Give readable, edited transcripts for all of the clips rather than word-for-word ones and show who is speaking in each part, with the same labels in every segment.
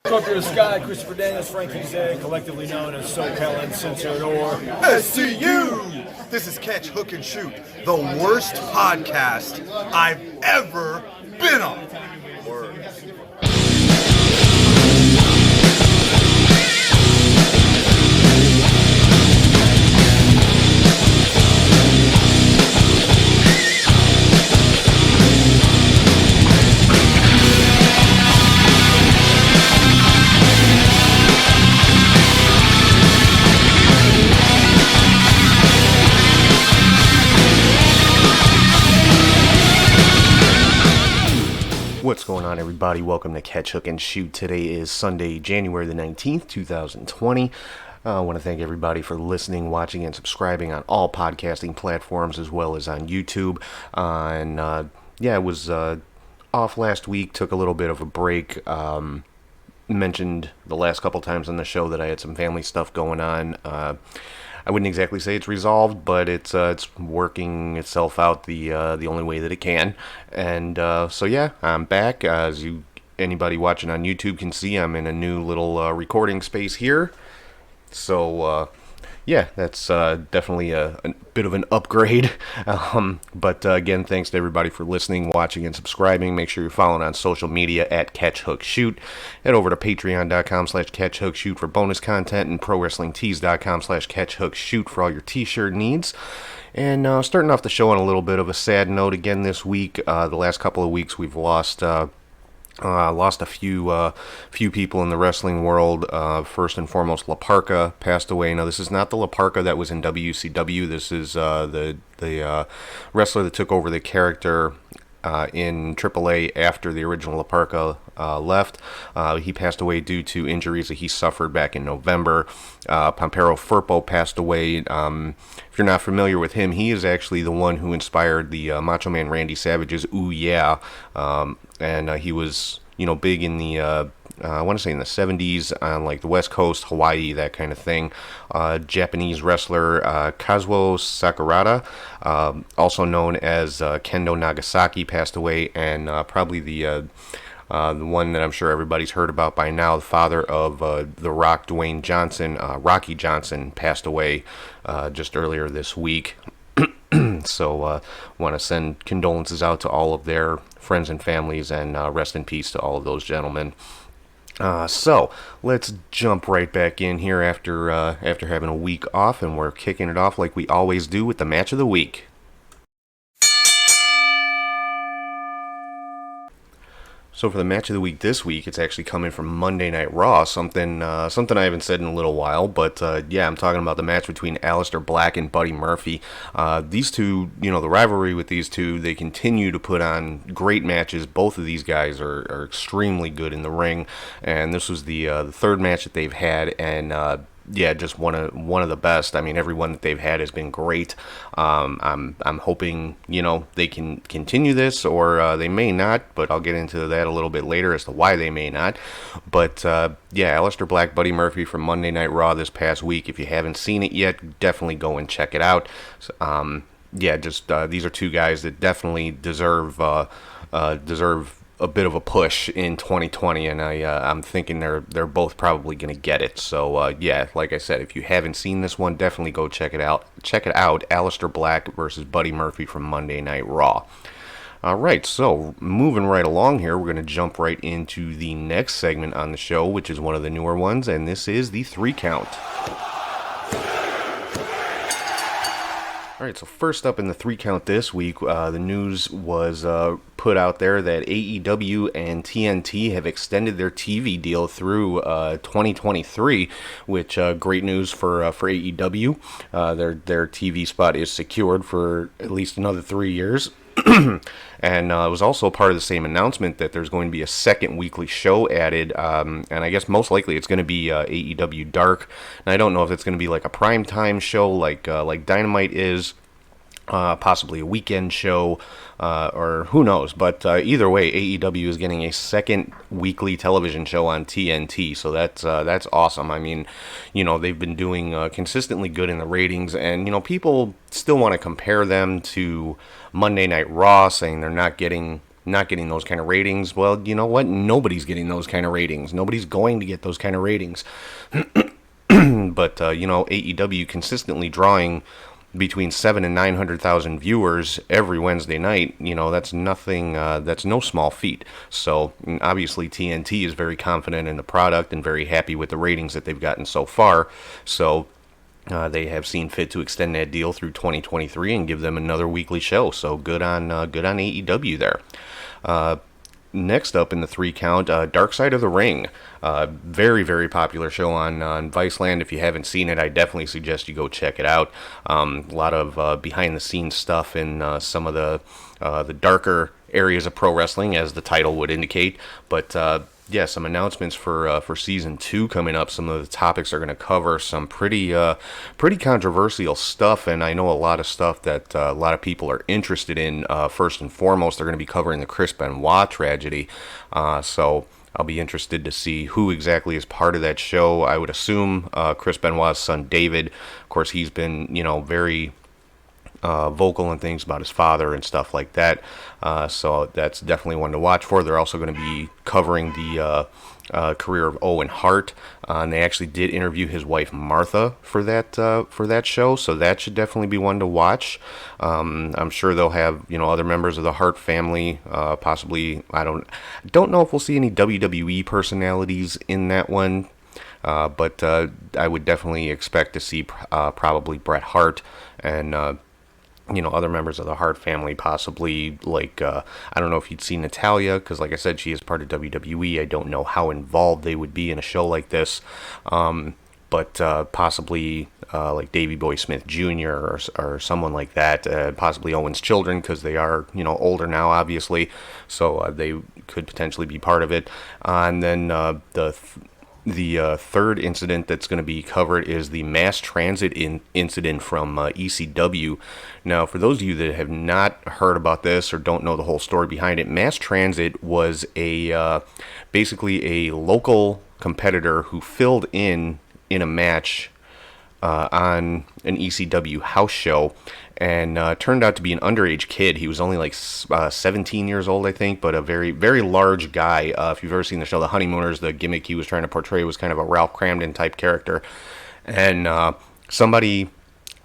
Speaker 1: Up to the sky, Christopher Daniels, Frankie Zay, collectively known as SoCal Uncensored or
Speaker 2: SCU! This is Catch, Hook, and Shoot, the worst podcast I've ever been on. Word.
Speaker 3: What's going on, everybody? Welcome to Catch, Hook, and Shoot. Today is Sunday, January the 19th, 2020. I want to thank everybody for listening, watching, and subscribing on all podcasting platforms as well as on YouTube. I was off last week, took a little bit of a break. Mentioned the last couple times on the show that I had some family stuff going on. I wouldn't exactly say it's resolved, but it's working itself out the only way that it can. And I'm back. As anybody watching on YouTube can see, I'm in a new little recording space here. So that's definitely a bit of an upgrade. Again, thanks to everybody for listening, watching, and subscribing. Make sure you're following on social media at Catch Hook Shoot. Head over to patreon.com/CatchHookShoot for bonus content and ProWrestlingTees.com/CatchHookShoot for all your t-shirt needs. And starting off the show on a little bit of a sad note again this week. The last couple of weeks we've lost a few people in the wrestling world. First and foremost, La Parka passed away. Now, this is not the La Parka that was in WCW. This is the wrestler that took over the character in AAA after the original La Parka left. He passed away due to injuries that he suffered back in November. Pampero Firpo passed away. If you're not familiar with him, he is actually the one who inspired the Macho Man Randy Savage's "Ooh Yeah," and he was big in the I want to say in the 70s on like the West Coast, Hawaii, that kind of thing. Japanese wrestler Kazuo Sakurada, also known as Kendo Nagasaki, passed away, and probably the one that I'm sure everybody's heard about by now, the father of The Rock, Dwayne Johnson, Rocky Johnson, passed away just earlier this week. So want to send condolences out to all of their friends and families, and rest in peace to all of those gentlemen. So let's jump right back in here after having a week off, and we're kicking it off like we always do with the match of the week. So for the match of the week this week, it's actually coming from Monday Night Raw, something I haven't said in a little while, but I'm talking about the match between Aleister Black and Buddy Murphy. These two, the rivalry with these two, they continue to put on great matches. Both of these guys are extremely good in the ring, and this was the third match that they've had, and just one of the best. I mean, every one that they've had has been great. I'm hoping they can continue this, or they may not. But I'll get into that a little bit later as to why they may not. But Aleister Black, Buddy Murphy from Monday Night Raw this past week. If you haven't seen it yet, definitely go and check it out. These are two guys that definitely deserve a bit of a push in 2020, and I'm thinking they're both probably going to get it. So like I said, if you haven't seen this one, definitely go check it out. Aleister Black versus Buddy Murphy from Monday Night Raw. Alright, so moving right along here, we're going to jump right into the next segment on the show, which is one of the newer ones, and this is the 3 count. Alright, so first up in the 3 count this week, the news was put out there that AEW and TNT have extended their TV deal through 2023, which great news for AEW. Their TV spot is secured for at least another 3 years. And it was also part of the same announcement that there's going to be a second weekly show added, and I guess most likely it's going to be AEW Dark. And I don't know if it's going to be like a primetime show like Dynamite is, possibly a weekend show, or who knows. But either way, AEW is getting a second weekly television show on TNT, so that's awesome. I mean, they've been doing consistently good in the ratings, and people still want to compare them to Monday Night Raw, saying they're not getting not getting those kind of ratings. Well, you know what? Nobody's getting those kind of ratings. Nobody's going to get those kind of ratings. But AEW consistently drawing between 7 and 900,000 viewers every Wednesday night. That's nothing. That's no small feat. So obviously TNT is very confident in the product and very happy with the ratings that they've gotten so far. So they have seen fit to extend that deal through 2023 and give them another weekly show. So good on AEW there. Next up in the 3 count, Dark Side of the Ring. Very, very popular show on Viceland. If you haven't seen it, I definitely suggest you go check it out. A lot of behind-the-scenes stuff in some of the darker areas of pro wrestling, as the title would indicate. But some announcements for season 2 coming up. Some of the topics are going to cover some pretty controversial stuff, and I know a lot of stuff that a lot of people are interested in. First and foremost, they're going to be covering the Chris Benoit tragedy. So I'll be interested to see who exactly is part of that show. I would assume Chris Benoit's son David. Of course, he's been very vocal and things about his father and stuff like that. So that's definitely one to watch for. They're also going to be covering the career of Owen Hart, and they actually did interview his wife Martha for that show. So that should definitely be one to watch. I'm sure they'll have other members of the Hart family. Possibly, I don't know if we'll see any WWE personalities in that one. But I would definitely expect to see probably Bret Hart and other members of the Hart family, possibly, like, I don't know if you'd see Natalya, because like I said, she is part of WWE. I don't know how involved they would be in a show like this, but possibly like Davey Boy Smith Jr. or someone like that, possibly Owen's children, because they are, older now, obviously, so they could potentially be part of it. And then the third incident that's going to be covered is the mass transit incident from ECW. Now, for those of you that have not heard about this or don't know the whole story behind it, mass transit was basically a local competitor who filled in a match on an ECW house show, and turned out to be an underage kid. He was only like 17 years old, I think, but a very, very large guy. If you've ever seen the show The Honeymooners, the gimmick he was trying to portray was kind of a Ralph Kramden type character. And somebody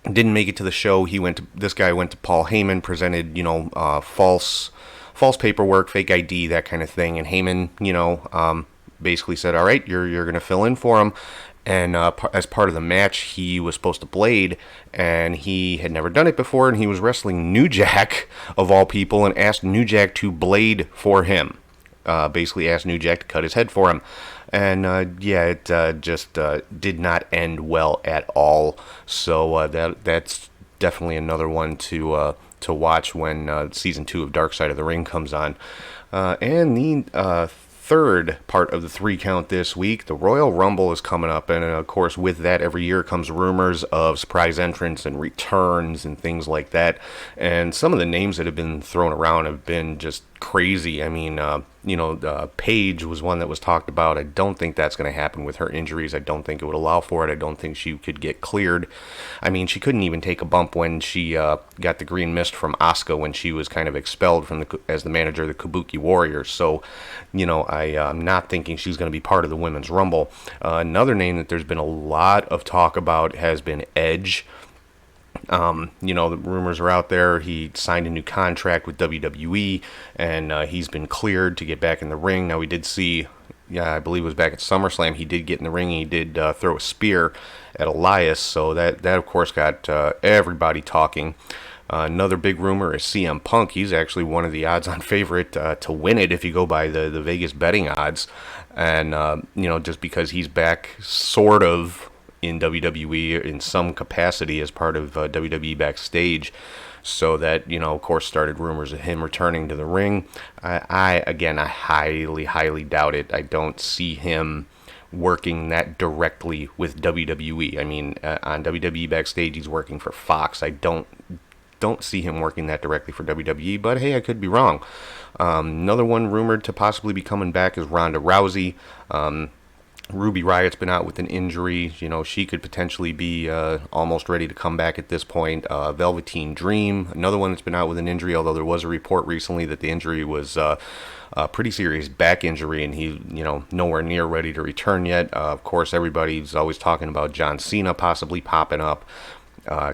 Speaker 3: didn't make it to the show. This guy went to Paul Heyman, presented, false paperwork, fake ID, that kind of thing. And Heyman, basically said, all right, you're going to fill in for him. And as part of the match, he was supposed to blade, and he had never done it before, and he was wrestling New Jack, of all people, and asked New Jack to blade for him. Basically asked New Jack to cut his head for him. And, it just did not end well at all. So that's definitely another one to watch when Season 2 of Dark Side of the Ring comes on. And the third part of the 3 count this week, the Royal Rumble is coming up, and of course with that every year comes rumors of surprise entrants and returns and things like that, and some of the names that have been thrown around have been just crazy. I mean, Paige was one that was talked about. I don't think that's going to happen with her injuries. I don't think it would allow for it. I don't think she could get cleared. I mean, she couldn't even take a bump when she got the green mist from Asuka when she was kind of expelled as the manager of the Kabuki Warriors. So, I'm not thinking she's going to be part of the Women's Rumble. Another name that there's been a lot of talk about has been Edge. The rumors are out there. He signed a new contract with WWE, and he's been cleared to get back in the ring. Now, we did see, I believe it was back at SummerSlam, he did get in the ring, and he did throw a spear at Elias, so that of course got everybody talking. Another big rumor is CM Punk. He's actually one of the odds-on favorite to win it if you go by the Vegas betting odds, and just because he's back sort of in WWE in some capacity as part of WWE Backstage. So that, of course, started rumors of him returning to the ring. I highly, highly doubt it. I don't see him working that directly with WWE. I mean, on WWE Backstage, he's working for Fox. I don't see him working that directly for WWE, but hey, I could be wrong. Another one rumored to possibly be coming back is Ronda Rousey. Ruby Riot's been out with an injury. You know, she could potentially be almost ready to come back at this point. Velveteen Dream, another one that's been out with an injury, although there was a report recently that the injury was a pretty serious back injury, and he, nowhere near ready to return yet. Of course, everybody's always talking about John Cena possibly popping up.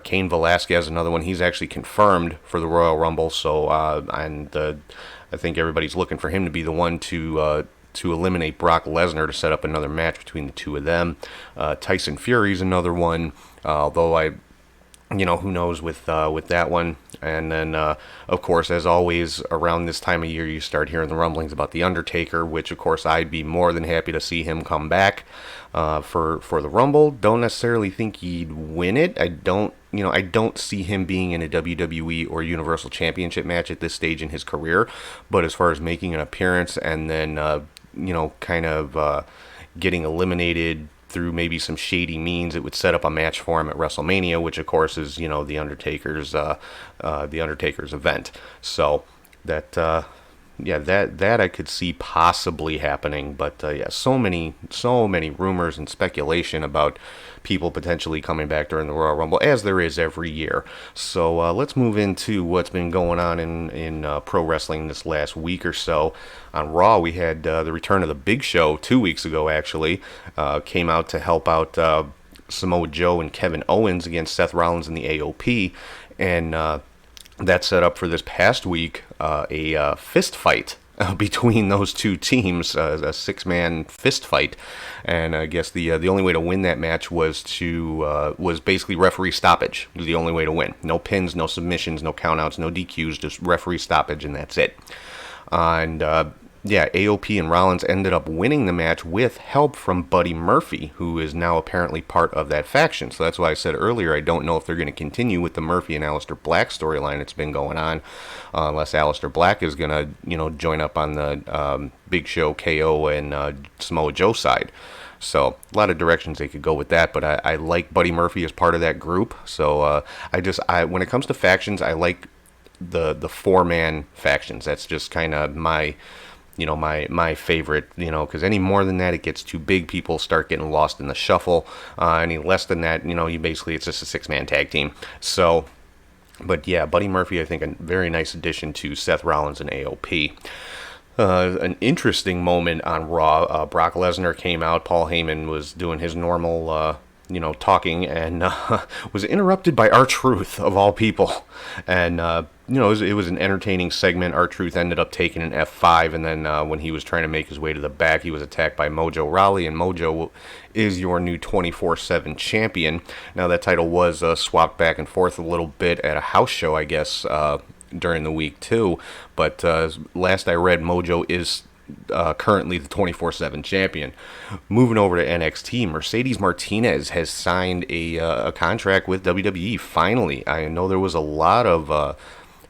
Speaker 3: Cain Velasquez, another one. He's actually confirmed for the Royal Rumble, so I think everybody's looking for him to be the one to eliminate Brock Lesnar to set up another match between the two of them. Tyson Fury's another one, although who knows with that one. And then, of course, as always, around this time of year, you start hearing the rumblings about The Undertaker, which, of course, I'd be more than happy to see him come back for the Rumble. Don't necessarily think he'd win it. I don't see him being in a WWE or Universal Championship match at this stage in his career. But as far as making an appearance and then, getting eliminated through maybe some shady means, it would set up a match for him at WrestleMania, which of course is the Undertaker's event. So that that I could see possibly happening. But so many rumors and speculation about people potentially coming back during the Royal Rumble, as there is every year. So let's move into what's been going on in pro wrestling this last week or so. On Raw, we had the return of the Big Show 2 weeks ago, actually. Came out to help out Samoa Joe and Kevin Owens against Seth Rollins and the AOP. And that set up for this past week a fist fight between those two teams, a six-man fist fight. And I guess the only way to win that match was basically referee stoppage. It was the only way to win. No pins, no submissions, no countouts, no DQs, just referee stoppage, and that's it. And AOP and Rollins ended up winning the match with help from Buddy Murphy, who is now apparently part of that faction. So that's why I said earlier I don't know if they're going to continue with the Murphy and Aleister Black storyline that's been going on, unless Aleister Black is going to join up on the Big Show, KO, and Samoa Joe side. So a lot of directions they could go with that, but I like Buddy Murphy as part of that group. So when it comes to factions, I like the four-man factions. That's just kind of my favorite, because any more than that, it gets too big. People start getting lost in the shuffle. Any less than that, it's just a six-man tag team. So, but yeah, Buddy Murphy, I think, a very nice addition to Seth Rollins and AOP. An interesting moment on Raw. Brock Lesnar came out. Paul Heyman was doing his normal, talking, and was interrupted by R-Truth, of all people. And, it was an entertaining segment. R-Truth ended up taking an F5, and then when he was trying to make his way to the back, he was attacked by Mojo Rawley, and Mojo is your new 24/7 champion. Now, that title was swapped back and forth a little bit at a house show, I guess, during the week, too. But last I read, Mojo is currently the 24/7 champion. Moving over to NXT, Mercedes Martinez has signed a contract with WWE, finally. I know there was a lot of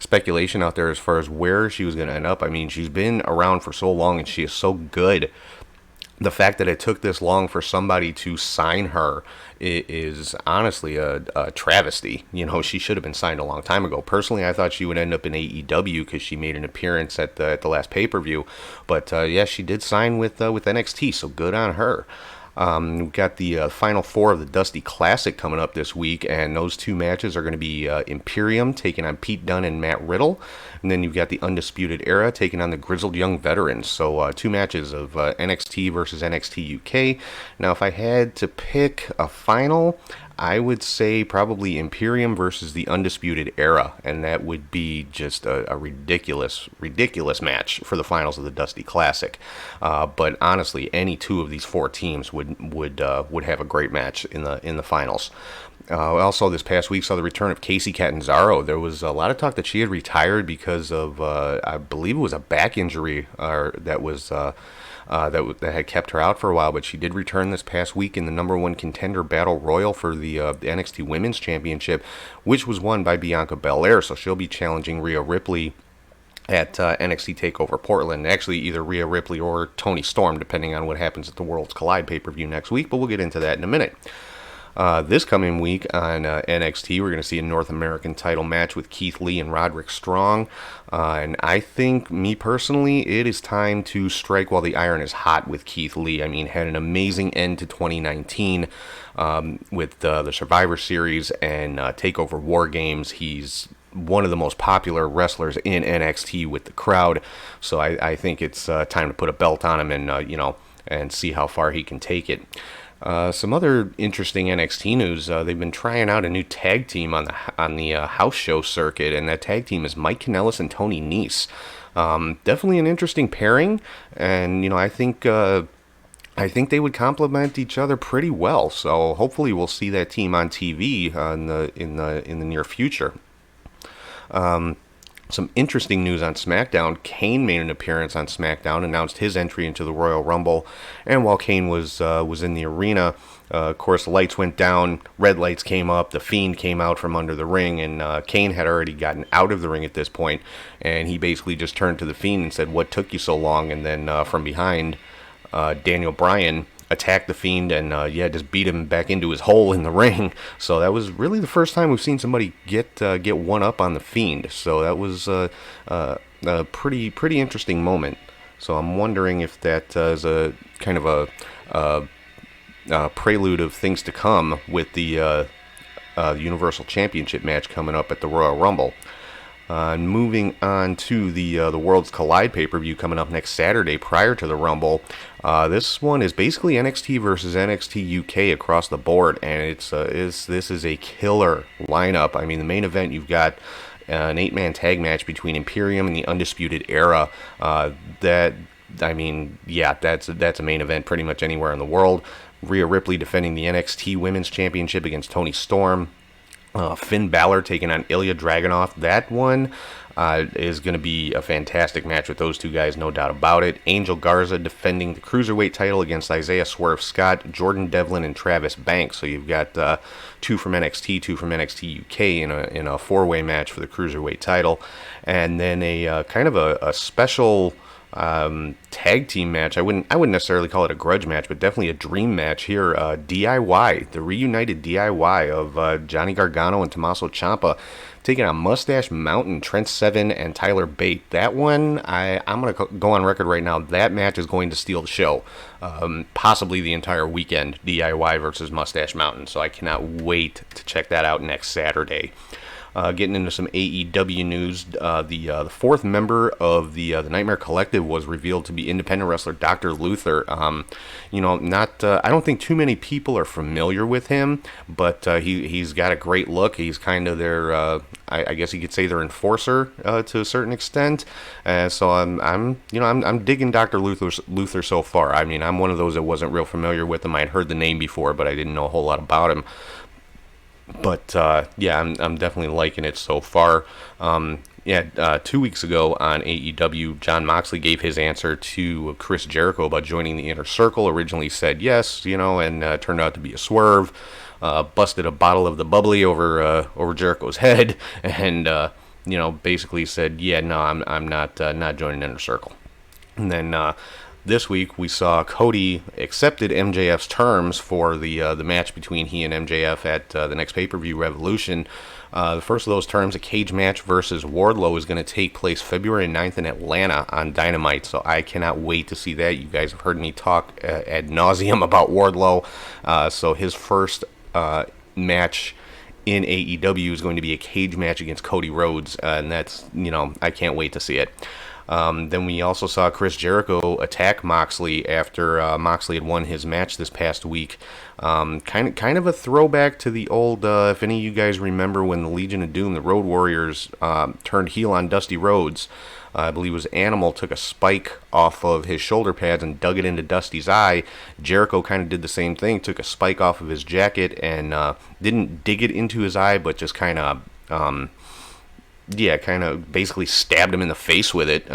Speaker 3: speculation out there as far as where she was going to end up. I mean, she's been around for so long and she is so good. The fact that it took this long for somebody to sign her is honestly a travesty. She should have been signed a long time ago. Personally, I thought she would end up in AEW because she made an appearance at the last pay-per-view. But she did sign with NXT, so good on her. We've got the Final Four of the Dusty Classic coming up this week, and those two matches are going to be Imperium taking on Pete Dunne and Matt Riddle, and then you've got the Undisputed Era taking on the Grizzled Young Veterans. So two matches of NXT versus NXT UK. Now, if I had to pick a final, I would say probably Imperium versus the Undisputed Era, and that would be just a ridiculous match for the finals of the Dusty Classic. But honestly, any two of these four teams would have a great match in the finals. Also, this past week saw the return of Kacy Catanzaro. There was a lot of talk that she had retired because of, I believe it was a back injury that had kept her out for a while, but she did return this past week in the number one contender battle royal for the NXT Women's Championship, which was won by Bianca Belair. So she'll be challenging Rhea Ripley at NXT TakeOver Portland. Actually, either Rhea Ripley or Toni Storm, depending on what happens at the Worlds Collide pay-per-view next week, but we'll get into that in a minute. This coming week on NXT, we're going to see a North American title match with Keith Lee and Roderick Strong. And I think, me personally, it is time to strike while the iron is hot with Keith Lee. I mean, had an amazing end to 2019 with the Survivor Series and TakeOver War Games. He's one of the most popular wrestlers in NXT with the crowd. So I think it's time to put a belt on him and, and see how far he can take it. Some other interesting NXT news. They've been trying out a new tag team on the house show circuit, and that tag team is Mike Kanellis and Tony Nese. Definitely an interesting pairing, and I think they would complement each other pretty well. So hopefully we'll see that team on TV in the near future. Some interesting news on SmackDown. Kane made an appearance on SmackDown, announced his entry into the Royal Rumble, and while Kane was in the arena, of course, the lights went down, red lights came up, the Fiend came out from under the ring, and Kane had already gotten out of the ring at this point, and he basically just turned to the Fiend and said, "What took you so long?" And then from behind, Daniel Bryan attacked the Fiend and just beat him back into his hole in the ring. So that was really the first time we've seen somebody get one up on the Fiend. So that was a pretty interesting moment. So I'm wondering if that is a kind of a prelude of things to come with the Universal Championship match coming up at the Royal Rumble. Moving on to the Worlds Collide pay-per-view coming up next Saturday prior to the Rumble. This one is basically NXT versus NXT UK across the board, and this is a killer lineup. I mean, the main event, you've got an 8-man tag match between Imperium and the Undisputed Era. That's a main event pretty much anywhere in the world. Rhea Ripley defending the NXT Women's Championship against Toni Storm. Finn Balor taking on Ilya Dragunov. That one is going to be a fantastic match with those two guys, no doubt about it. Angel Garza defending the Cruiserweight title against Isaiah Swerve Scott, Jordan Devlin, and Travis Banks. So you've got two from NXT, two from NXT UK in a four-way match for the Cruiserweight title. And then a kind of a special tag team match. I wouldn't necessarily call it a grudge match, but definitely a dream match here. DIY, the reunited DIY of Johnny Gargano and Tommaso Ciampa taking on Mustache Mountain, Trent Seven, and Tyler Bate. That one, I'm going to go on record right now, that match is going to steal the show. Possibly the entire weekend, DIY versus Mustache Mountain. So I cannot wait to check that out next Saturday. Getting into some AEW news, the fourth member of the Nightmare Collective was revealed to be independent wrestler Dr. Luther. I don't think too many people are familiar with him, but he's got a great look. He's kind of their, I guess you could say, their enforcer to a certain extent. So I'm digging Dr. Luther so far. I mean, I'm one of those that wasn't real familiar with him. I'd heard the name before, but I didn't know a whole lot about him. But I'm definitely liking it so far. 2 weeks ago on AEW, Jon Moxley gave his answer to Chris Jericho about joining the Inner Circle. Originally said yes, and turned out to be a swerve. Busted a bottle of the bubbly over Jericho's head, and basically said, I'm not joining Inner Circle. And then this week we saw Cody accepted MJF's terms for the match between he and MJF at the next pay-per-view, Revolution. The first of those terms, a cage match versus Wardlow, is going to take place February 9th in Atlanta on Dynamite, so I cannot wait to see that. You guys have heard me talk ad nauseum about Wardlow, so his first match in AEW is going to be a cage match against Cody Rhodes, and that's, I can't wait to see it. Then we also saw Chris Jericho attack Moxley after Moxley had won his match this past week. Kind of a throwback to the old, if any of you guys remember when the Legion of Doom, the Road Warriors, turned heel on Dusty Rhodes. I believe it was Animal took a spike off of his shoulder pads and dug it into Dusty's eye. Jericho kind of did the same thing, took a spike off of his jacket and didn't dig it into his eye, but just kind of basically stabbed him in the face with it,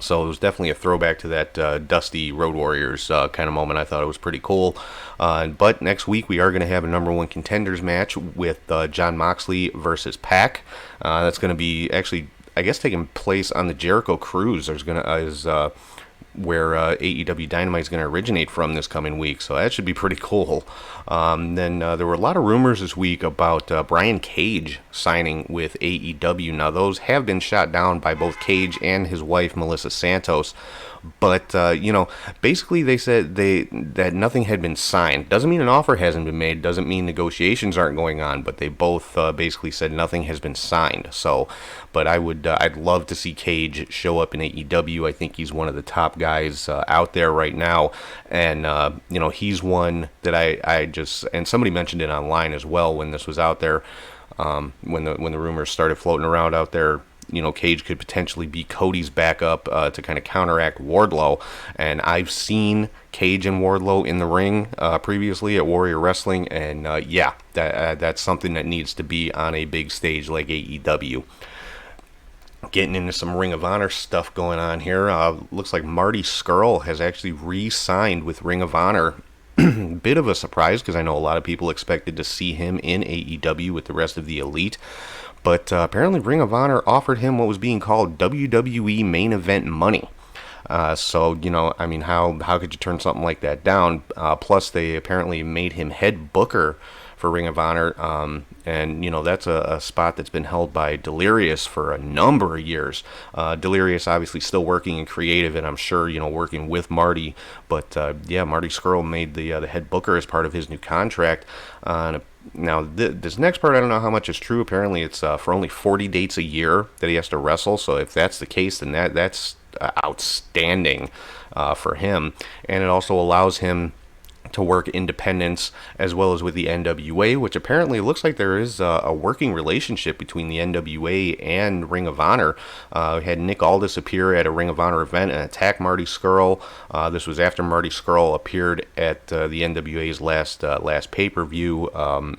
Speaker 3: So it was definitely a throwback to that Dusty Road Warriors kind of moment. I thought it was pretty cool. But next week we are going to have a number one contenders match with Jon Moxley versus Pac. That's going to be actually, I guess, taking place on the Jericho Cruise. There's where AEW Dynamite is going to originate from this coming week, so that should be pretty cool. Then there were a lot of rumors this week about Brian Cage signing with AEW. Now, those have been shot down by both Cage and his wife, Melissa Santos. But, basically they said that nothing had been signed. Doesn't mean an offer hasn't been made. Doesn't mean negotiations aren't going on. But they both basically said nothing has been signed. So, but I'd love to see Cage show up in AEW. I think he's one of the top guys out there right now. And, he's one that I just, and somebody mentioned it online as well when this was out there, when the rumors started floating around out there. Cage could potentially be Cody's backup to kind of counteract Wardlow. And I've seen Cage and Wardlow in the ring previously at Warrior Wrestling. And that's something that needs to be on a big stage like AEW. Getting into some Ring of Honor stuff going on here. Looks like Marty Scurll has actually re-signed with Ring of Honor. Bit of a surprise because I know a lot of people expected to see him in AEW with the rest of the Elite. But apparently Ring of Honor offered him what was being called WWE main event money. How could you turn something like that down? Plus, they apparently made him head booker for Ring of Honor. That's a spot that's been held by Delirious for a number of years. Delirious obviously still working in creative, and I'm sure, working with Marty. But, Marty Scurll made the head booker as part of his new contract. Now, this next part, I don't know how much is true. Apparently, it's for only 40 dates a year that he has to wrestle. So if that's the case, then that's outstanding for him. And it also allows him to work independents as well as with the NWA, which apparently looks like there is a working relationship between the NWA and Ring of Honor. We had Nick Aldis appear at a Ring of Honor event and attack Marty Scurll. This was after Marty Scurll appeared at the NWA's last pay-per-view,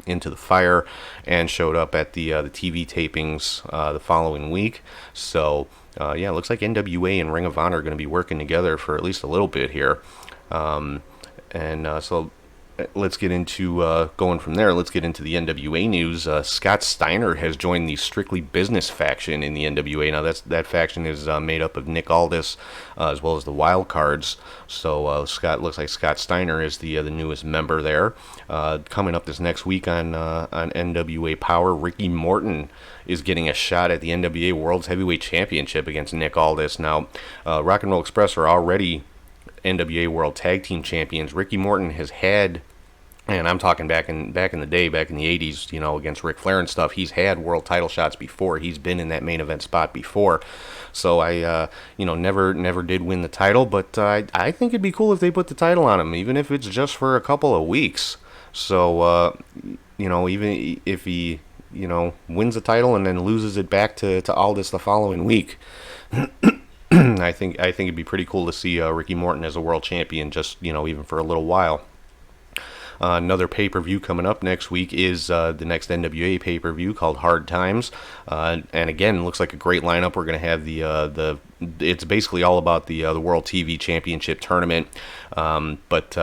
Speaker 3: Into the Fire, and showed up at the TV tapings the following week. So, it looks like NWA and Ring of Honor are going to be working together for at least a little bit here. So let's get into going from there. Let's get into the NWA news. Scott Steiner has joined the Strictly Business faction in the NWA. Now that faction is made up of Nick Aldis as well as the Wild Cards. So looks like Scott Steiner is the newest member there. Coming up this next week on NWA Power, Ricky Morton is getting a shot at the NWA World's Heavyweight Championship against Nick Aldis. Now, Rock and Roll Express are already NWA World Tag Team Champions. Ricky Morton has had, and I'm talking back in the day, back in the 80s, against Ric Flair and stuff, he's had world title shots before. He's been in that main event spot before. So I never did win the title, but I think it'd be cool if they put the title on him, even if it's just for a couple of weeks. So, even if he, wins the title and then loses it back to Aldis the following week, I think it'd be pretty cool to see Ricky Morton as a world champion, just even for a little while. Another pay-per-view coming up next week is the next NWA pay-per-view called Hard Times, and again, looks like a great lineup. We're going to have it's basically all about the World TV Championship tournament, but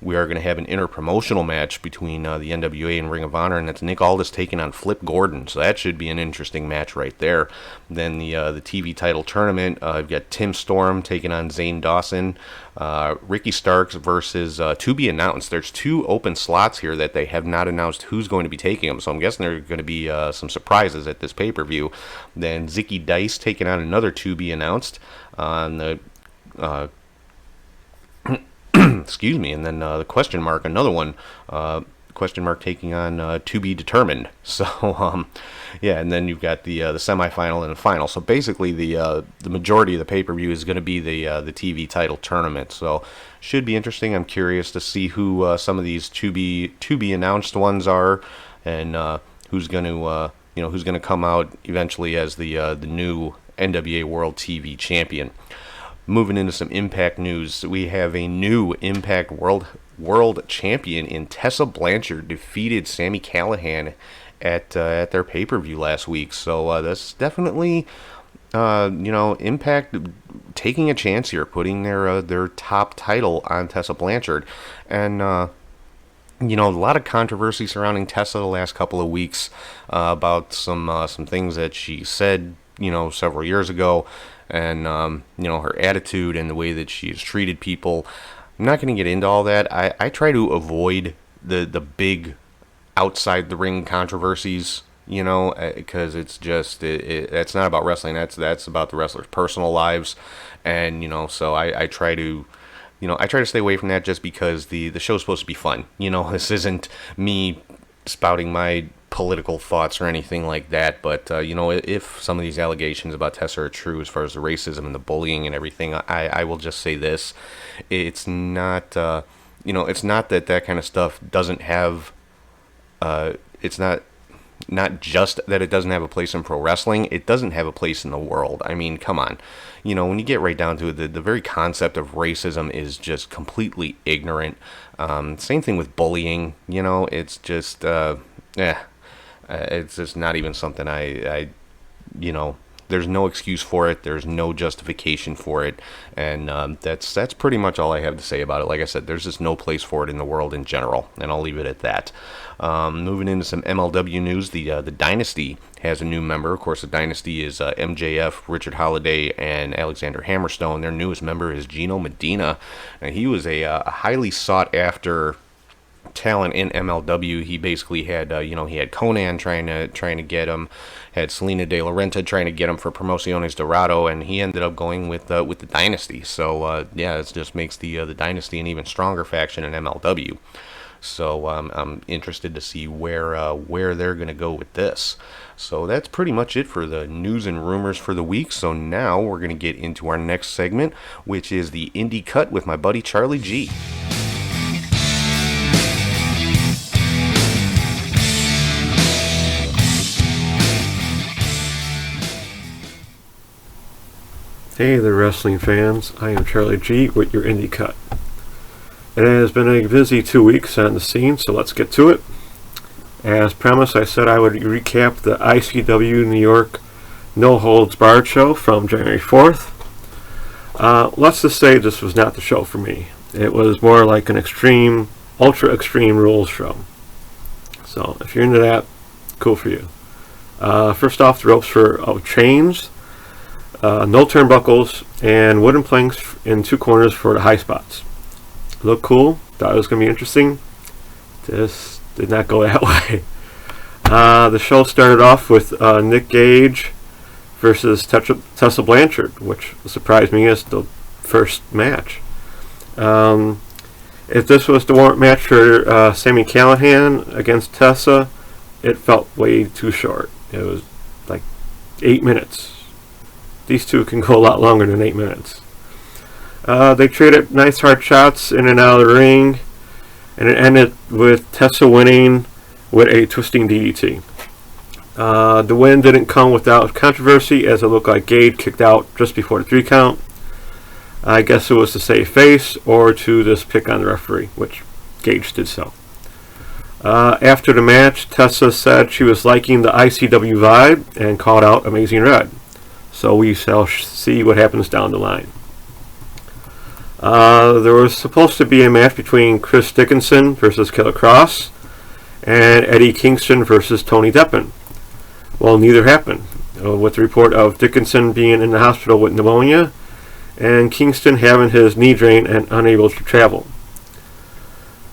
Speaker 3: we are going to have an interpromotional match between the NWA and Ring of Honor, and that's Nick Aldis taking on Flip Gordon. So that should be an interesting match right there. Then the TV title tournament, we've got Tim Storm taking on Zane Dawson. Ricky Starks versus, to be announced. There's 2 open slots here that they have not announced who's going to be taking them. So I'm guessing there are going to be some surprises at this pay-per-view. Then Zicky Dice taking on another to be announced on the excuse me, and then the question mark, another one, question mark taking on to be determined. So, and then you've got the semifinal and the final. So basically, the majority of the pay-per-view is going to be the TV title tournament. So should be interesting. I'm curious to see who some of these to be announced ones are, and who's going to come out eventually as the new NWA World TV Champion. Moving into some Impact news, we have a new Impact World Champion in Tessa Blanchard defeated Sami Callihan at their pay-per-view last week. So that's definitely, Impact taking a chance here, putting their top title on Tessa Blanchard, and a lot of controversy surrounding Tessa the last couple of weeks about some things that she said several years ago, and her attitude and the way that she's treated people. I'm not going to get into all that. I try to avoid the big outside the ring controversies, because it's just it's not about wrestling. That's about the wrestlers' personal lives, and so I try to. I try to stay away from that just because the show's supposed to be fun. This isn't me spouting my political thoughts or anything like that. But, if some of these allegations about Tessa are true as far as the racism and the bullying and everything, I will just say this. It's not, it's not that kind of stuff doesn't have, it's not just that it doesn't have a place in pro wrestling, it doesn't have a place in the world. I mean, come on. When you get right down to it, the very concept of racism is just completely ignorant. Same thing with bullying. It's just, it's just not even something there's no excuse for it. There's no justification for it. And that's pretty much all I have to say about it. Like I said, there's just no place for it in the world in general. And I'll leave it at that. Moving into some MLW news, the Dynasty has a new member. Of course, the Dynasty is MJF, Richard Holiday, and Alexander Hammerstone. Their newest member is Gino Medina. And he was a highly sought after talent in MLW. He basically had he had Conan trying to get him, had Selena De La Renta trying to get him for Promociones Dorado, and he ended up going with the Dynasty. So it just makes the Dynasty an even stronger faction in MLW. So I'm interested to see where they're going to go with this. So that's pretty much it for the news and rumors for the week. So now we're going to get into our next segment, which is the Indie Cut with my buddy Charlie G.
Speaker 4: Hey there, wrestling fans. I am Charlie G with your Indie Cut. It has been a busy 2 weeks on the scene, so let's get to it. As promised, I said I would recap the ICW New York No Holds Barred show from January 4th. Let's just say this was not the show for me. It was more like an extreme, ultra extreme rules show. So if you're into that, cool for you. First off, the ropes were of chains. No turnbuckles, and wooden planks in two corners for the high spots. Looked cool. Thought it was going to be interesting. This did not go that way. The show started off with Nick Gage versus Tessa Blanchard, which surprised me as the first match. If this was the warrant match for Sami Callihan against Tessa, it felt way too short. It was like 8 minutes. These two can go a lot longer than 8 minutes. They traded nice hard shots in and out of the ring, and it ended with Tessa winning with a twisting DDT. The win didn't come without controversy, as it looked like Gage kicked out just before the 3 count. I guess it was to save face or to just pick on the referee, which Gage did so. After the match, Tessa said she was liking the ICW vibe and called out Amazing Red. So we shall see what happens down the line. There was supposed to be a match between Chris Dickinson versus Killer Kross and Eddie Kingston versus Tony Deppen. Well, neither happened, with the report of Dickinson being in the hospital with pneumonia and Kingston having his knee drained and unable to travel.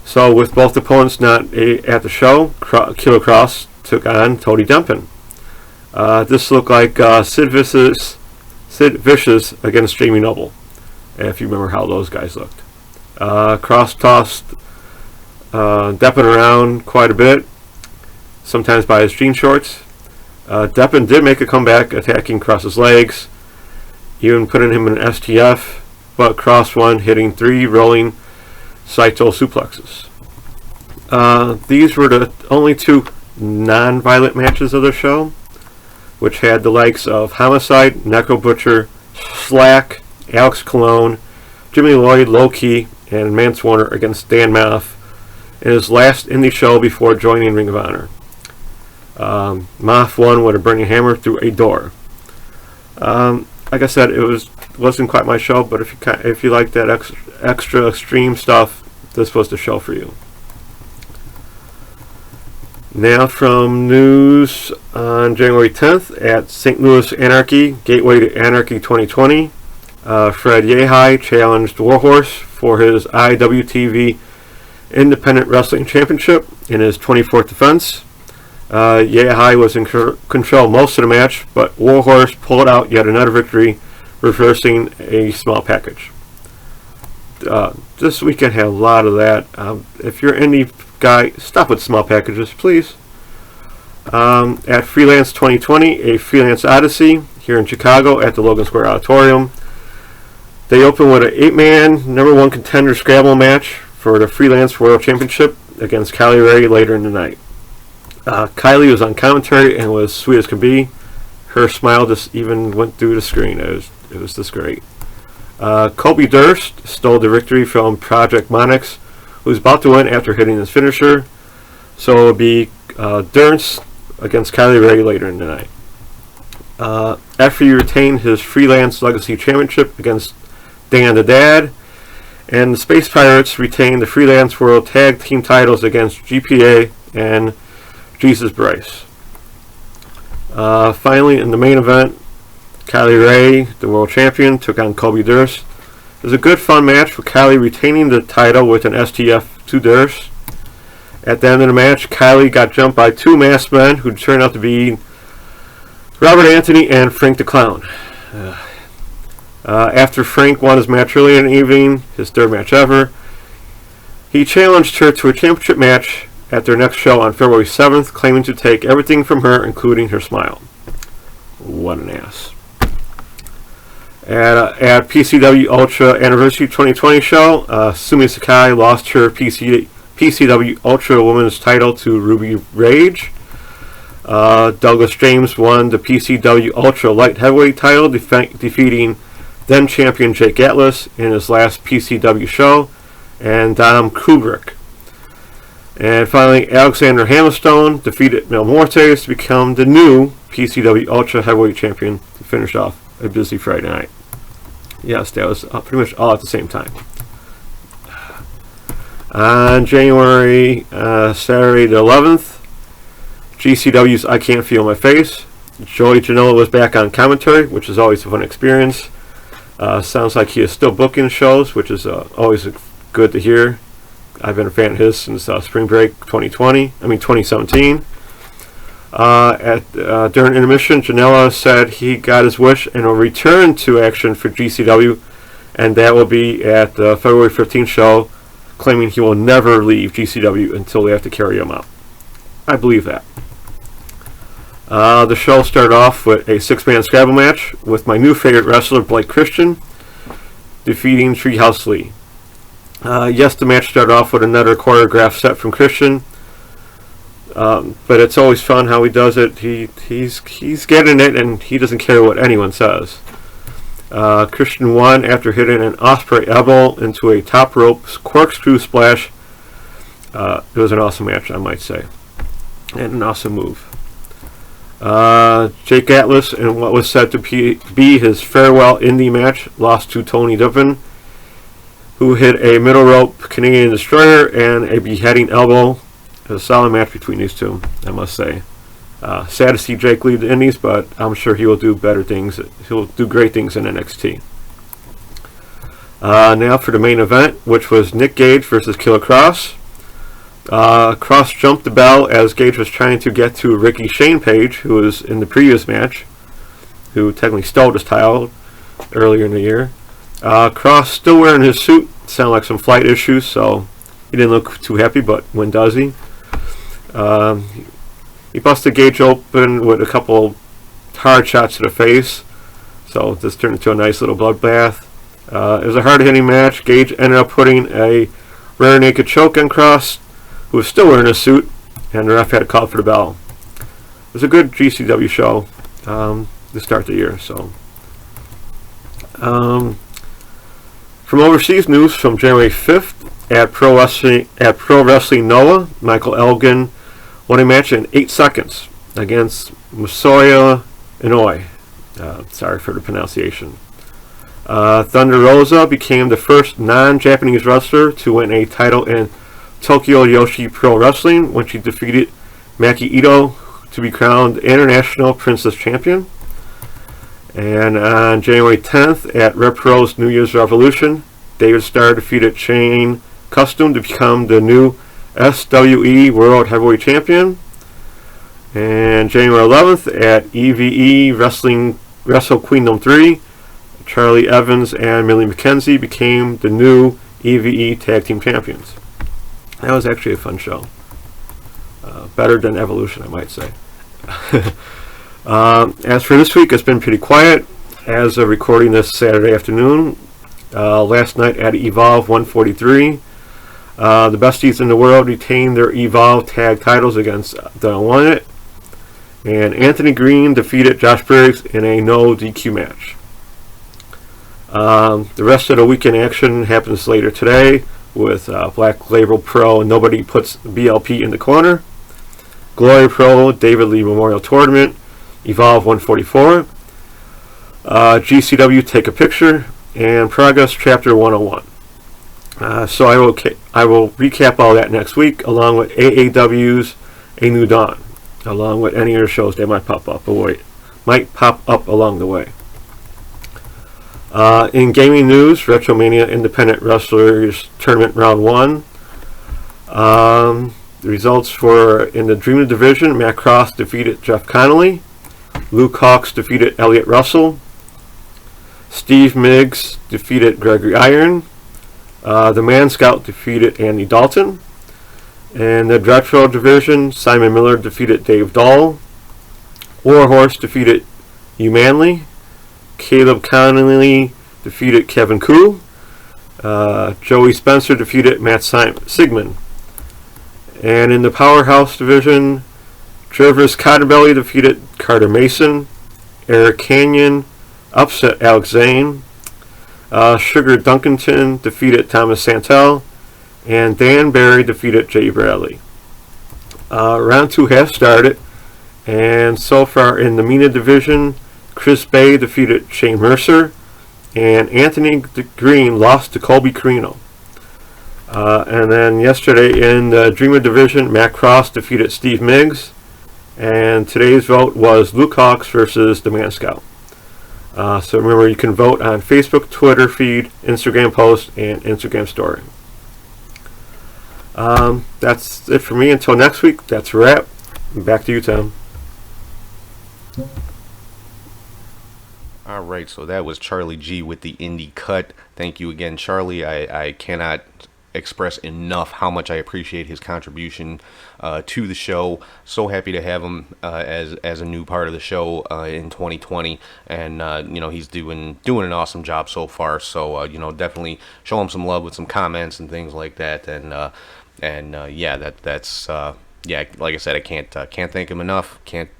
Speaker 4: So with both opponents not at the show, Killer Kross took on Tony Deppen. This looked like Sid Vicious against Jamie Noble, if you remember how those guys looked. Kross tossed Deppen around quite a bit, sometimes by his jean shorts. Deppen did make a comeback, attacking Kross's legs, even putting him in an STF, but Kross won, hitting 3 rolling Saito suplexes. These were the only 2 non-violent matches of the show, which had the likes of Homicide, Necro Butcher, Slack, Alex Colon, Jimmy Lloyd, Low-Key, and Mance Warner against Dan Maff in his last indie show before joining Ring of Honor. Maff won with a burning hammer through a door. Like I said, it wasn't quite my show, but if you like that extra extreme stuff, this was the show for you. Now from news on January 10th at St. Louis Anarchy, Gateway to Anarchy 2020, Fred Yehi challenged Warhorse for his IWTV Independent Wrestling Championship in his 24th defense. Yehi was in control most of the match, but Warhorse pulled out yet another victory, reversing a small package. This weekend had a lot of that. If you're an indie guy, stop with small packages, please. At Freelance 2020, a Freelance Odyssey here in Chicago at the Logan Square Auditorium. They open with an 8-man number 1 contender Scrabble match for the Freelance World Championship against Kylie Ray later in the night. Kylie was on commentary and was sweet as could be. Her smile just even went through the screen. It was just great. Kobe Durst stole the victory from Project Monix, who was about to win after hitting his finisher. So it will be Durst against Kylie Ray later in the night. After he retained his Freelance Legacy Championship against Dan the Dad, and the Space Pirates retained the Freelance World Tag Team titles against GPA and Jesus Bryce. Finally, in the main event, Kylie Ray, the world champion, took on Kobe Durst. It was a good, fun match with Kylie retaining the title with an STF to Durst. At the end of the match, Kylie got jumped by 2 masked men who turned out to be Robert Anthony and Frank the Clown. After Frank won his match earlier in the evening, his 3rd match ever, he challenged her to a championship match at their next show on February 7th, claiming to take everything from her, including her smile. What an ass. At PCW Ultra Anniversary 2020 show, Sumi Sakai lost her PCW Ultra Women's title to Ruby Rage. Douglas James won the PCW Ultra Light Heavyweight title, defeating then champion Jake Atlas in his last PCW show, and Dom Kubrick. And finally, Alexander Hammerstone defeated Mil Mortes to become the new PCW Ultra Heavyweight Champion to finish off a busy Friday night. Yes, that was pretty much all at the same time. On January, Saturday the 11th, GCW's I Can't Feel My Face. Joey Janela was back on commentary, which is always a fun experience. Sounds like he is still booking shows, which is always good to hear. I've been a fan of his since Spring Break 2017. During intermission, Janela said he got his wish and will return to action for GCW, and that will be at the February 15th show, claiming he will never leave GCW until they have to carry him out. I believe that. The show started off with a 6-man Scrabble match with my new favorite wrestler, Blake Christian, defeating Treehouse Lee. Yes, the match started off with another choreographed set from Christian, but it's always fun how he does it. He's getting it, and he doesn't care what anyone says. Christian won after hitting an Osprey elbow into a top rope corkscrew splash. It was an awesome match, I might say, and an awesome move. Jake Atlas, in what was said to be his farewell indie match, lost to Tony Duffin, who hit a middle rope Canadian Destroyer and a beheading elbow. It was a solid match between these two, I must say. Sad to see Jake leave the Indies, but I'm sure he will do better things. He'll do great things in NXT. Now for the main event, which was Nick Gage versus Killer Kross. Kross jumped the bell as Gage was trying to get to Ricky Shane Page, who was in the previous match, who technically stole his title earlier in the year. Kross still wearing his suit. Sound like some flight issues, so he didn't look too happy, but when does he? He busted Gage open with a couple hard shots to the face, so this turned into a nice little bloodbath. It was a hard-hitting match. Gage ended up putting a rear naked choke on Kross, who was still wearing a suit, and the ref had to call for the bell. It was a good GCW show to start the year. So, from overseas news, from January 5th at Pro Wrestling Noah, Michael Elgin won a match in 8 seconds against Musoya Inoue. Sorry for the pronunciation. Thunder Rosa became the first non-Japanese wrestler to win a title in Tokyo Yoshi Pro Wrestling when she defeated Maki Ito to be crowned International Princess Champion. And on January 10th at RevPro's New Year's Revolution, David Starr defeated Shane Custom to become the new SWE World Heavyweight Champion. And January 11th at EVE Wrestle Queendom 3, Charlie Evans and Millie McKenzie became the new EVE Tag Team Champions. That was actually a fun show. Better than Evolution, I might say. As for this week, it's been pretty quiet as of recording this Saturday afternoon. Last night at Evolve 143, the besties in the world retained their Evolve tag titles against the Unwanted, and Anthony Green defeated Josh Briggs in a no DQ match. The rest of the weekend action happens later today with Black Label Pro and Nobody Puts BLP in the Corner, Glory Pro David Lee Memorial Tournament, Evolve 144, GCW Take a Picture, and Progress Chapter 101. So I will recap all that next week, along with AAW's A New Dawn, along with any other shows that might pop up along the way. In gaming news, Retromania Independent Wrestlers Tournament Round 1. The results for in the Dreamer Division, Matt Cross defeated Jeff Connolly. Luke Hawks defeated Elliott Russell. Steve Miggs defeated Gregory Iron. The Man Scout defeated Andy Dalton. In the Retro Division, Simon Miller defeated Dave Dahl. Warhorse defeated Hugh Manley. Caleb Connolly defeated Kevin Koo. Joey Spencer defeated Matt Sigmund. And in the Powerhouse Division, Jervis Cotterbelly defeated Carter Mason. Eric Canyon upset Alex Zane. Sugar Duncanton defeated Thomas Santel. And Dan Barry defeated Jay Bradley. Round 2 has started. And so far in the MENA Division, Chris Bay defeated Shane Mercer. And Anthony Green lost to Colby Carino. And then yesterday in the Dreamer Division, Matt Cross defeated Steve Miggs. And today's vote was Luke Hawks versus the Man Scout. So remember, you can vote on Facebook, Twitter feed, Instagram post, and Instagram story. That's it for me. Until next week, that's a wrap. Back to you, Tom.
Speaker 3: All right, so that was Charlie G with the Indie Cut. Thank you again, Charlie. I cannot express enough how much I appreciate his contribution to the show. So happy to have him as a new part of the show in 2020, and he's doing an awesome job so far. So definitely show him some love with some comments and things like that. And that's like I said, I can't thank him enough. Can't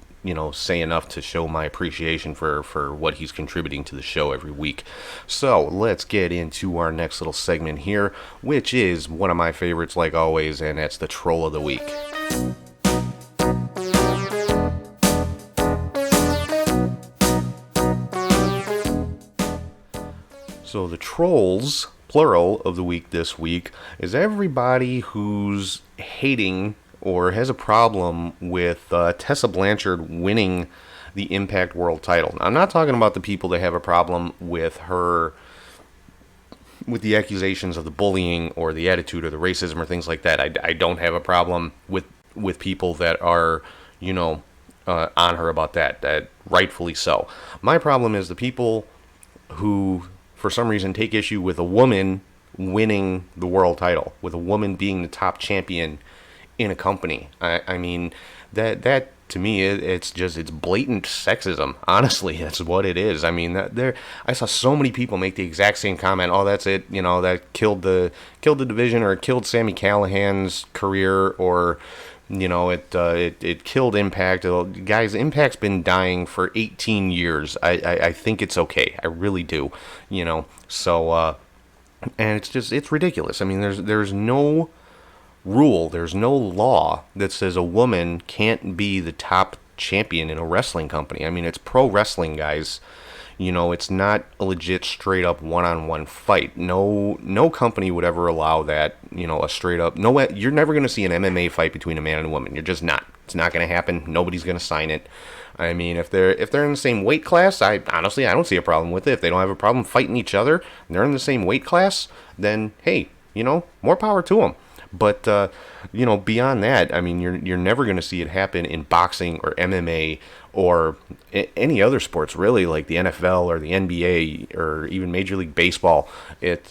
Speaker 3: say enough to show my appreciation for what he's contributing to the show every week. So let's get into our next little segment here, which is one of my favorites, like always, and that's the Troll of the Week. So the trolls, plural, of the week this week is everybody who's hating or has a problem with Tessa Blanchard winning the Impact World title. Now, I'm not talking about the people that have a problem with her, with the accusations of the bullying or the attitude or the racism or things like that. I don't have a problem with people that are, on her about that, rightfully so. My problem is the people who, for some reason, take issue with a woman winning the world title, with a woman being the top champion in a company. I mean, that to me, it's blatant sexism. Honestly, that's what it is. I mean, I saw so many people make the exact same comment. Oh, that's it. That killed the division, or it killed Sami Callihan's career, or it killed Impact. Guys, Impact's been dying for 18 years. I think it's okay. I really do. So and it's ridiculous. I mean, there's no rule, there's no law that says a woman can't be the top champion in a wrestling company. I mean, it's pro wrestling, guys. It's not a legit straight up one-on-one fight. No company would ever allow that. A straight up no. You're never going to see an MMA fight between a man and a woman. You're just not. It's not going to happen. Nobody's going to sign it. I mean, if they're in the same weight class, I don't see a problem with it. If they don't have a problem fighting each other, and they're in the same weight class, then hey, more power to them. But beyond that, I mean, you're never going to see it happen in boxing or MMA or any other sports really, like the NFL or the NBA or even Major League Baseball. And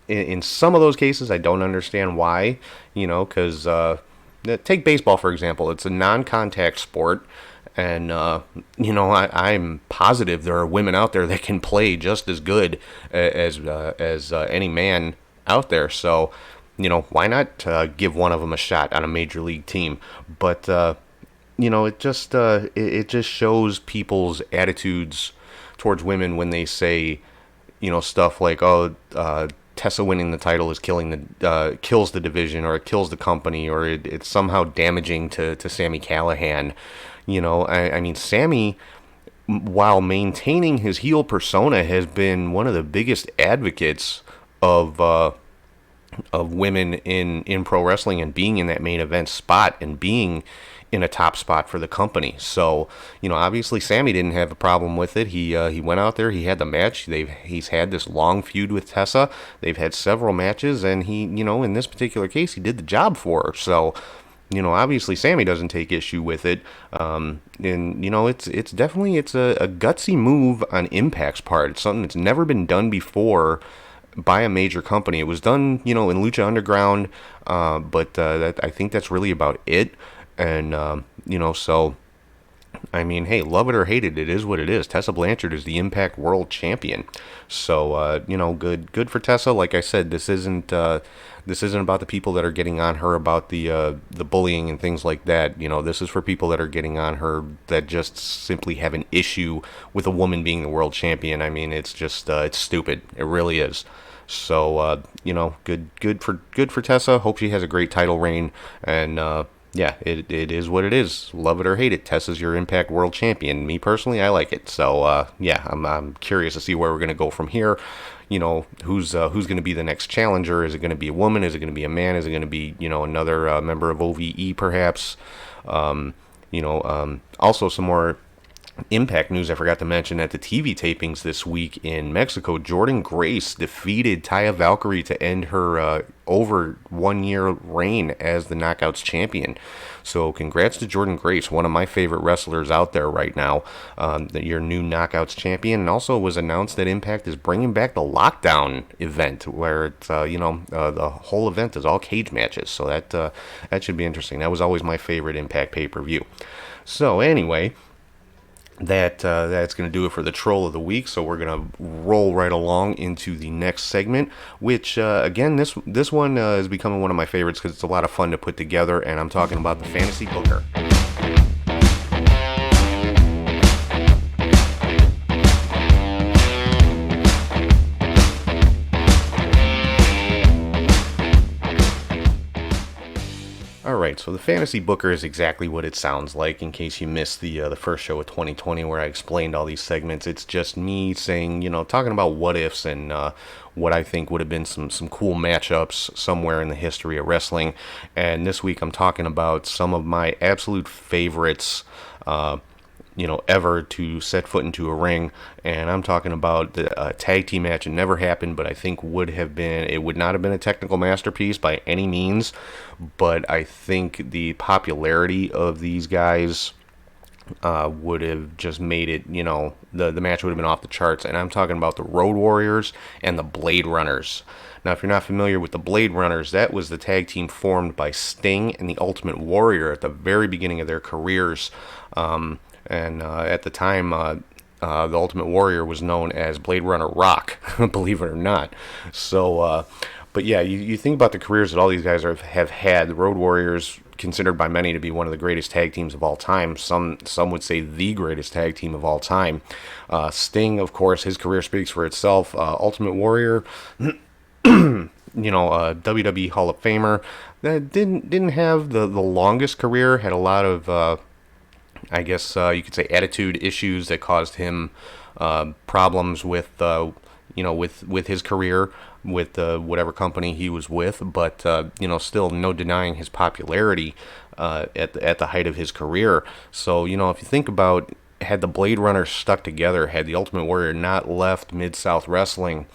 Speaker 3: in some of those cases, I don't understand why. Because take baseball for example. It's a non-contact sport. And, I'm positive there are women out there that can play just as good as any man out there. So, why not give one of them a shot on a major league team? But, it just shows people's attitudes towards women when they say, stuff like, oh, Tessa winning the title is kills the division, or it kills the company, or it's somehow damaging to Sami Callihan. I mean, Sami, while maintaining his heel persona, has been one of the biggest advocates of women in pro wrestling, and being in that main event spot and being in a top spot for the company. So, obviously Sami didn't have a problem with it. He went out there, he had the match. He's had this long feud with Tessa. They've had several matches, and he, in this particular case, he did the job for her. So, obviously Sami doesn't take issue with it. And it's definitely a gutsy move on Impact's part. It's something that's never been done before by a major company. It was done, in Lucha Underground, but I think that's really about it. And, so, I mean, hey, love it or hate it, it is what it is. Tessa Blanchard is the Impact World Champion. So, good for Tessa. Like I said, this isn't about the people that are getting on her about the bullying and things like that. This is for people that are getting on her that just simply have an issue with a woman being the world champion. I mean, it's just, it's stupid. It really is. So, good for Tessa. Hope she has a great title reign. And, yeah, it is what it is. Love it or hate it, Tessa's your Impact World Champion. Me personally, I like it. So I'm curious to see where we're gonna go from here. Who's gonna be the next challenger? Is it gonna be a woman? Is it gonna be a man? Is it gonna be another member of OVE perhaps? Also some more Impact news I forgot to mention. At the TV tapings this week in Mexico, Jordynne Grace defeated Taya Valkyrie to end her over 1 year reign as the Knockouts champion. So congrats to Jordynne Grace, one of my favorite wrestlers out there right now, your new Knockouts champion. And also it was announced that Impact is bringing back the Lockdown event, where it's the whole event is all cage matches. So that should be interesting. That was always my favorite Impact pay-per-view. So anyway, that's going to do it for the Troll of the Week. So we're going to roll right along into the next segment, which again, this one is becoming one of my favorites because it's a lot of fun to put together, and I'm talking about the Fantasy Booker. Alright, so the Fantasy Booker is exactly what it sounds like. In case you missed the first show of 2020 where I explained all these segments, it's just me saying, talking about what ifs and what I think would have been some cool matchups somewhere in the history of wrestling. And this week I'm talking about some of my absolute favorites, ever to set foot into a ring. And I'm talking about the tag team match. It never happened, but I think it would not have been a technical masterpiece by any means, but I think the popularity of these guys would have just made it, the match would have been off the charts. And I'm talking about the Road Warriors and the Blade Runners. Now, if you're not familiar with the Blade Runners, that was the tag team formed by Sting and the Ultimate Warrior at the very beginning of their careers. And at the time, the Ultimate Warrior was known as Blade Runner Rock, believe it or not. So, but yeah, you think about the careers that all these guys have had. The Road Warriors, considered by many to be one of the greatest tag teams of all time. Some would say the greatest tag team of all time. Sting, of course, his career speaks for itself. Ultimate Warrior, WWE Hall of Famer. That didn't have the longest career. Had a lot of I guess you could say, attitude issues that caused him problems with with his career, with whatever company he was with. But still no denying his popularity at the height of his career. So if you think about, had the Blade Runner stuck together, had the Ultimate Warrior not left Mid-South Wrestling,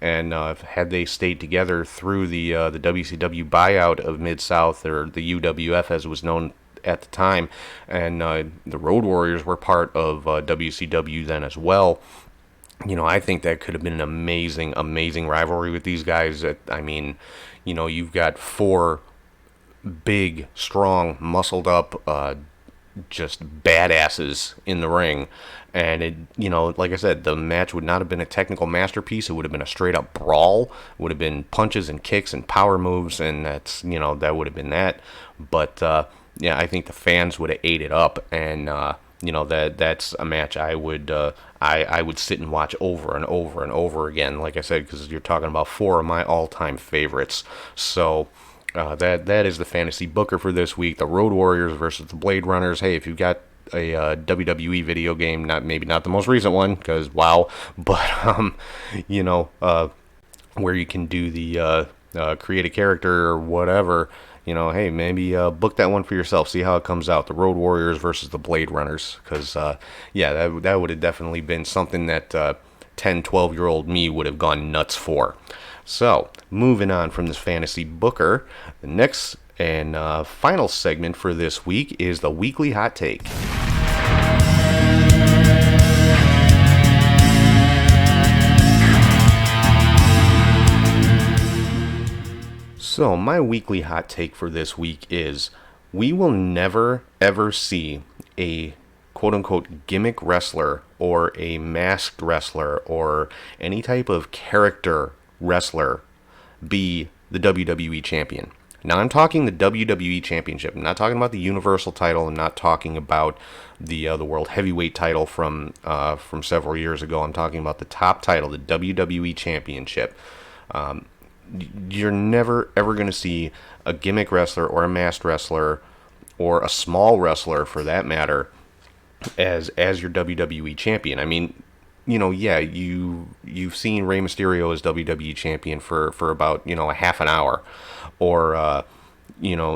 Speaker 3: and had they stayed together through the WCW buyout of Mid-South, or the UWF as it was known at the time, and the Road Warriors were part of WCW then as well, I think that could have been an amazing, amazing rivalry with these guys. You've got four big, strong, muscled up, just badasses in the ring. And it, like I said, the match would not have been a technical masterpiece. It would have been a straight up brawl. It would have been punches and kicks and power moves, and that's, that would have been that. But I think the fans would have ate it up, and that's a match I would sit and watch over and over and over again. Like I said, because you're talking about four of my all-time favorites. So that is the fantasy booker for this week: the Road Warriors versus the Blade Runners. Hey, if you've got a WWE video game, maybe not the most recent one, because wow, but where you can do the create a character or whatever, hey, maybe book that one for yourself, see how it comes out. The Road Warriors versus the Blade Runners, because that would have definitely been something that 10-12-year-old me would have gone nuts for. So moving on from this fantasy booker, the next and final segment for this week is the weekly hot take. So my weekly hot take for this week is, we will never ever see a quote-unquote gimmick wrestler or a masked wrestler or any type of character wrestler be the WWE champion. Now I'm talking the WWE Championship. I'm not talking about the Universal title. I'm not talking about the World Heavyweight title from several years ago. I'm talking about the top title, the WWE Championship. You're never ever going to see a gimmick wrestler or a masked wrestler or a small wrestler, for that matter, as your WWE champion. I mean, you've seen Rey Mysterio as WWE champion for about a half an hour, or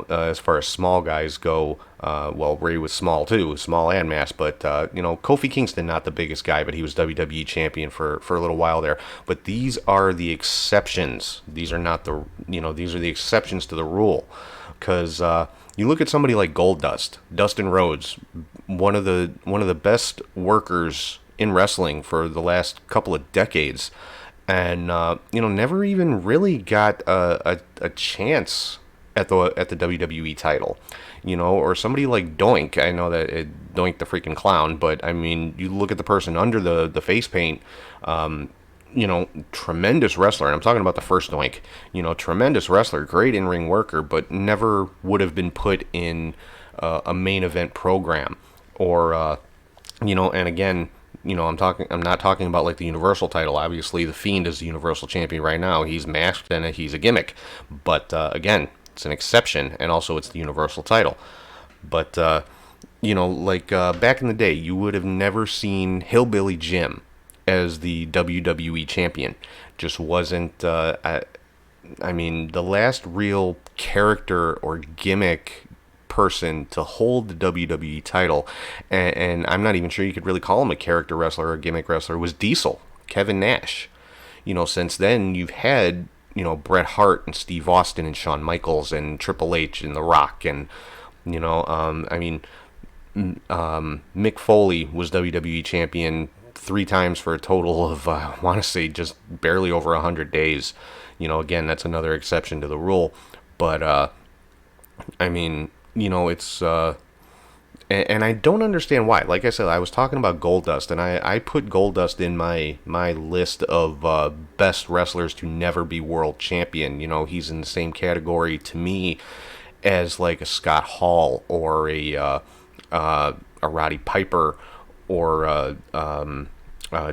Speaker 3: as far as small guys go, Rey was small too, small and masked, but Kofi Kingston, not the biggest guy, but he was WWE champion for a little while there. But these are the exceptions. These are not these are the exceptions to the rule, because you look at somebody like Goldust, Dustin Rhodes, one of the best workers in wrestling for the last couple of decades, and never even really got a chance at the WWE title, or somebody like Doink. I know that Doink the freaking clown, but I mean, you look at the person under the face paint, tremendous wrestler, and I'm talking about the first Doink, tremendous wrestler, great in-ring worker, but never would have been put in a main event program, or and again, I'm not talking about like the Universal title. Obviously, the Fiend is the Universal Champion right now. He's masked and he's a gimmick, but again, it's an exception, and also it's the Universal title. But back in the day, you would have never seen Hillbilly Jim as the WWE champion. Just wasn't. I mean, the last real character or gimmick person to hold the WWE title, and I'm not even sure you could really call him a character wrestler or a gimmick wrestler, was Diesel, Kevin Nash. Since then you've had Bret Hart and Steve Austin and Shawn Michaels and Triple H and The Rock, and Mick Foley was WWE champion 3 times for a total of I want to say just barely over 100 days. Again, that's another exception to the rule, but it's and I don't understand why. Like I said, I was talking about Goldust, and I put Goldust in my list of best wrestlers to never be world champion. He's in the same category to me as like a Scott Hall or a Roddy Piper or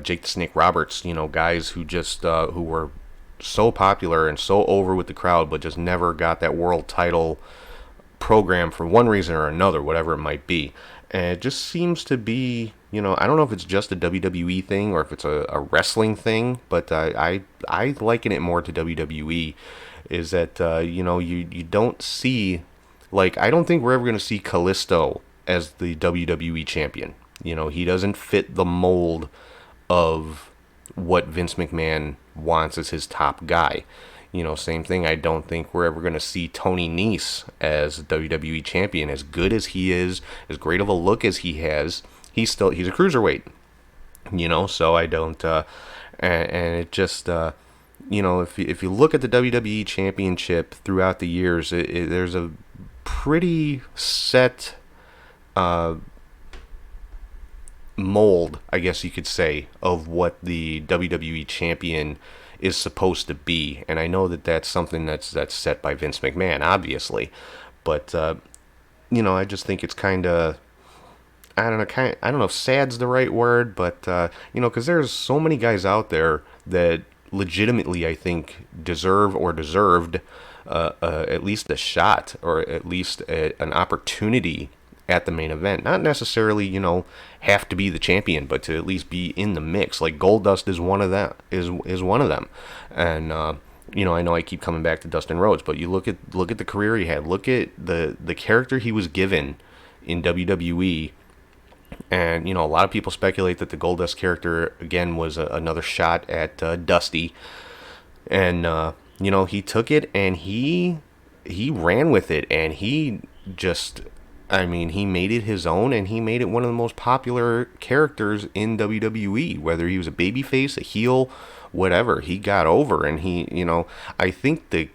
Speaker 3: Jake the Snake Roberts. Guys who just who were so popular and so over with the crowd, but just never got that world title program for one reason or another, whatever it might be. And it just seems to be, I don't know if it's just a WWE thing or if it's a wrestling thing, but I liken it more to WWE, is that, you don't see, like, I don't think we're ever going to see Kalisto as the WWE champion. He doesn't fit the mold of what Vince McMahon wants as his top guy. Same thing. I don't think we're ever going to see Tony Nese as WWE champion. As good as he is, as great of a look as he has, he's a cruiserweight. So I don't. And it just, if you look at the WWE championship throughout the years, there's a pretty set mold, I guess you could say, of what the WWE champion is supposed to be. And I know that that's something that's set by Vince McMahon, obviously, but I just think it's kind of, I don't know if sad's the right word, but because there's so many guys out there that legitimately, I think, deserve or deserved at least a shot, or at least an opportunity at the main event. Not necessarily, have to be the champion, but to at least be in the mix. Like Goldust is one of them. Is one of them. And I know I keep coming back to Dustin Rhodes, but you look at the career he had. Look at the character he was given in WWE. And a lot of people speculate that the Goldust character again was another shot at Dusty. And he took it and he ran with it, and he just, he made it his own, and he made it one of the most popular characters in WWE. Whether he was a babyface, a heel, whatever, he got over, and I think the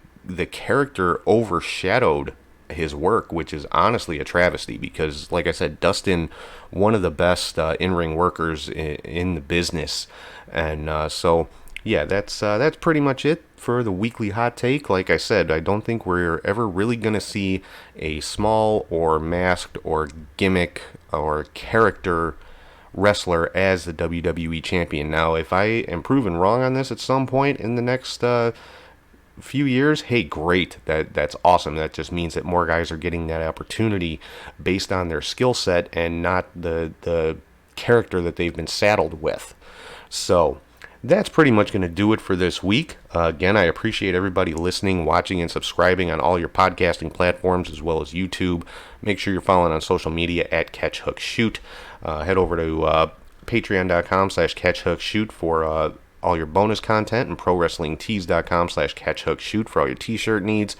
Speaker 3: character overshadowed his work, which is honestly a travesty, because, like I said, Dustin, one of the best in-ring workers in the business, and so yeah, that's pretty much it for the weekly hot take. Like I said, I don't think we're ever really going to see a small or masked or gimmick or character wrestler as the WWE champion. Now, if I am proven wrong on this at some point in the next few years, hey, great, that's awesome. That just means that more guys are getting that opportunity based on their skill set and not the character that they've been saddled with. So that's pretty much going to do it for this week. Again, I appreciate everybody listening, watching, and subscribing on all your podcasting platforms as well as YouTube. Make sure you're following on social media at CatchHookShoot. Head over to patreon.com/CatchHookShoot for all your bonus content, and ProWrestlingTees.com/CatchHookShoot for all your t-shirt needs.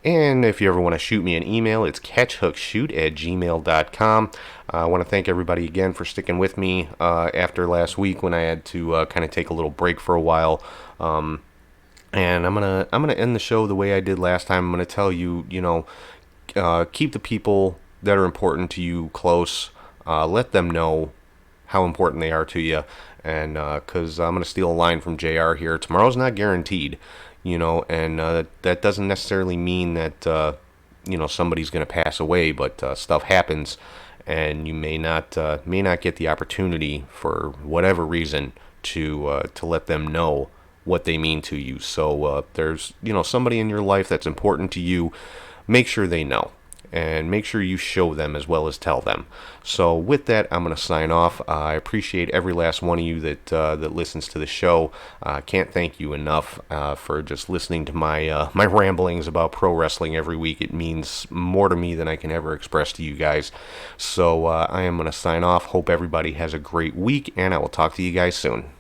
Speaker 3: And if you ever want to shoot me an email, it's catchhookshoot@gmail.com. I want to thank everybody again for sticking with me after last week when I had to kind of take a little break for a while. And I'm gonna end the show the way I did last time. I'm gonna tell you, keep the people that are important to you close. Let them know how important they are to you. And because I'm gonna steal a line from JR here, tomorrow's not guaranteed. And that doesn't necessarily mean that somebody's going to pass away, but stuff happens, and you may not get the opportunity for whatever reason to let them know what they mean to you. So there's somebody in your life that's important to you. Make sure they know, and make sure you show them as well as tell them. So with that, I'm going to sign off. I appreciate every last one of you that listens to the show. I can't thank you enough for just listening to my my ramblings about pro wrestling every week. It means more to me than I can ever express to you guys. So I am going to sign off. Hope everybody has a great week, and I will talk to you guys soon.